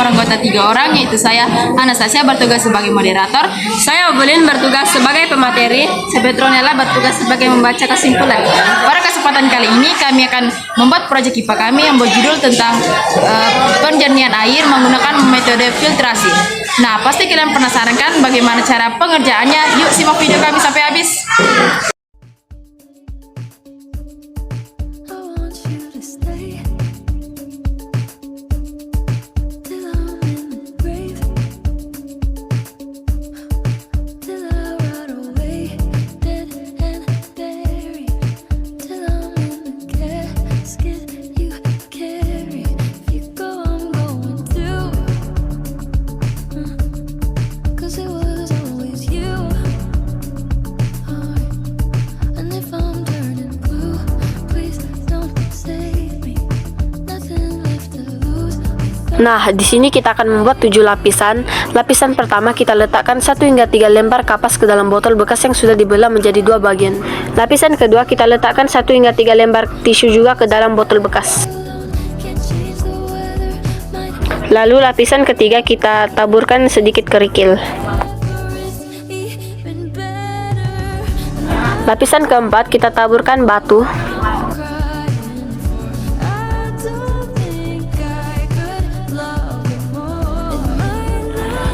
beranggota 3 orang, yaitu saya Anastasia bertugas sebagai moderator, saya Obelin bertugas sebagai pemateri, saya Petronella bertugas sebagai membaca kesimpulan. Pada kesempatan kali ini kami akan membuat proyek IPA kami yang berjudul tentang penjernihan air menggunakan metode filtrasi. Nah, pasti kalian penasaran kan bagaimana cara pengerjaannya? Yuk simak video kami sampai habis. Nah, di sini kita akan membuat 7 lapisan. Lapisan pertama kita letakkan 1 hingga 3 lembar kapas ke dalam botol bekas yang sudah dibelah menjadi 2 bagian. Lapisan kedua kita letakkan 1 hingga 3 lembar tisu juga ke dalam botol bekas. Lalu lapisan ketiga kita taburkan sedikit kerikil. Lapisan keempat kita taburkan batu.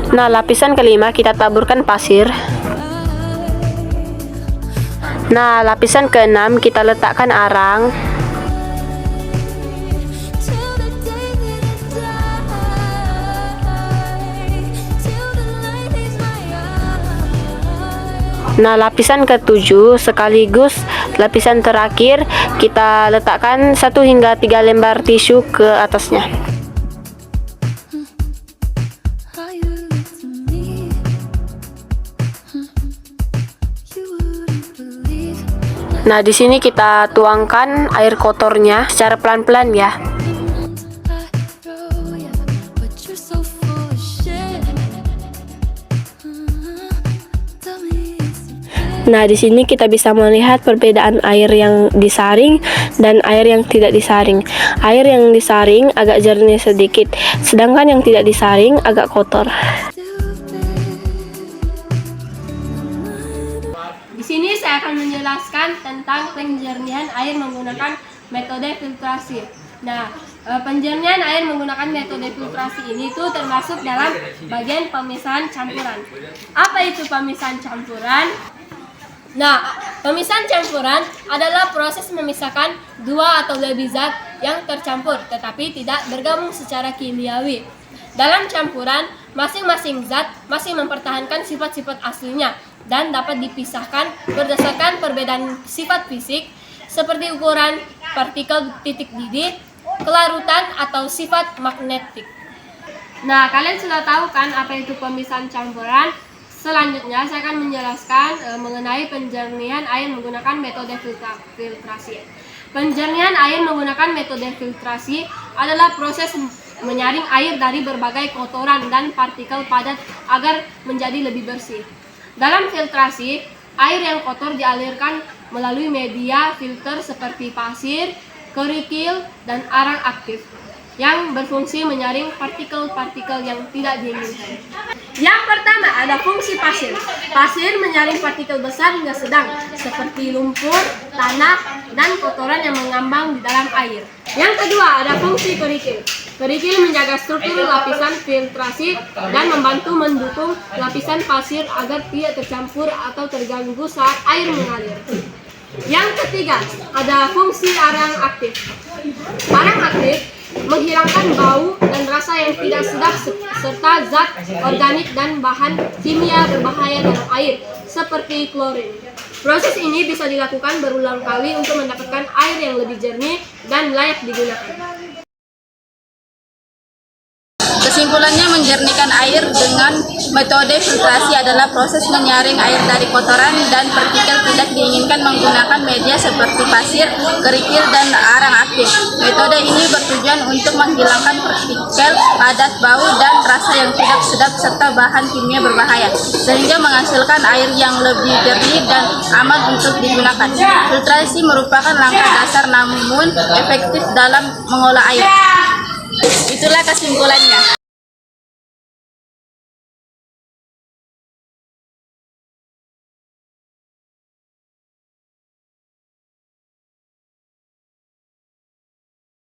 Nah, lapisan kelima kita taburkan pasir. Nah, lapisan keenam kita letakkan arang. Nah, lapisan ketujuh sekaligus lapisan terakhir kita letakkan 1 hingga 3 lembar tisu ke atasnya. Nah, di sini kita tuangkan air kotornya secara pelan-pelan ya. Nah, di sini kita bisa melihat perbedaan air yang disaring dan air yang tidak disaring. Air yang disaring agak jernih sedikit, sedangkan yang tidak disaring agak kotor. Di sini saya akan menjelaskan tentang penjernihan air menggunakan metode filtrasi. Nah, penjernihan air menggunakan metode filtrasi ini tuh termasuk dalam bagian pemisahan campuran. Apa itu pemisahan campuran? Nah, pemisahan campuran adalah proses memisahkan 2 atau lebih zat yang tercampur tetapi tidak bergabung secara kimiawi. Dalam campuran, masing-masing zat masih mempertahankan sifat-sifat aslinya dan dapat dipisahkan berdasarkan perbedaan sifat fisik seperti ukuran, partikel titik didih, kelarutan, atau sifat magnetik. Nah, kalian sudah tahu kan apa itu pemisahan campuran? Selanjutnya saya akan menjelaskan mengenai penjernihan air menggunakan metode filtrasi. Penjernihan air menggunakan metode filtrasi adalah proses menyaring air dari berbagai kotoran dan partikel padat agar menjadi lebih bersih. Dalam filtrasi, air yang kotor dialirkan melalui media filter seperti pasir, kerikil, dan arang aktif yang berfungsi menyaring partikel-partikel yang tidak diinginkan. Yang pertama ada fungsi pasir. Pasir menyaring partikel besar hingga sedang seperti lumpur, tanah, dan kotoran yang mengambang di dalam air. Yang kedua ada fungsi kerikil. Kerikil menjaga struktur lapisan filtrasi dan membantu mendukung lapisan pasir agar tidak tercampur atau terganggu saat air mengalir. Yang ketiga ada fungsi arang aktif. Arang aktif menghilangkan bau dan rasa yang tidak sedap serta zat organik dan bahan kimia berbahaya dalam air seperti klorin. Proses ini bisa dilakukan berulang kali untuk mendapatkan air yang lebih jernih dan layak digunakan. Kesimpulannya, menjernihkan air dengan metode filtrasi adalah proses menyaring air dari kotoran dan partikel tidak diinginkan menggunakan media seperti pasir, kerikil, dan arang aktif. Metode ini bertujuan untuk menghilangkan partikel padat, bau, dan rasa yang tidak sedap serta bahan kimia berbahaya, sehingga menghasilkan air yang lebih jernih dan aman untuk digunakan. Filtrasi merupakan langkah dasar namun efektif dalam mengolah air. Itulah kesimpulannya.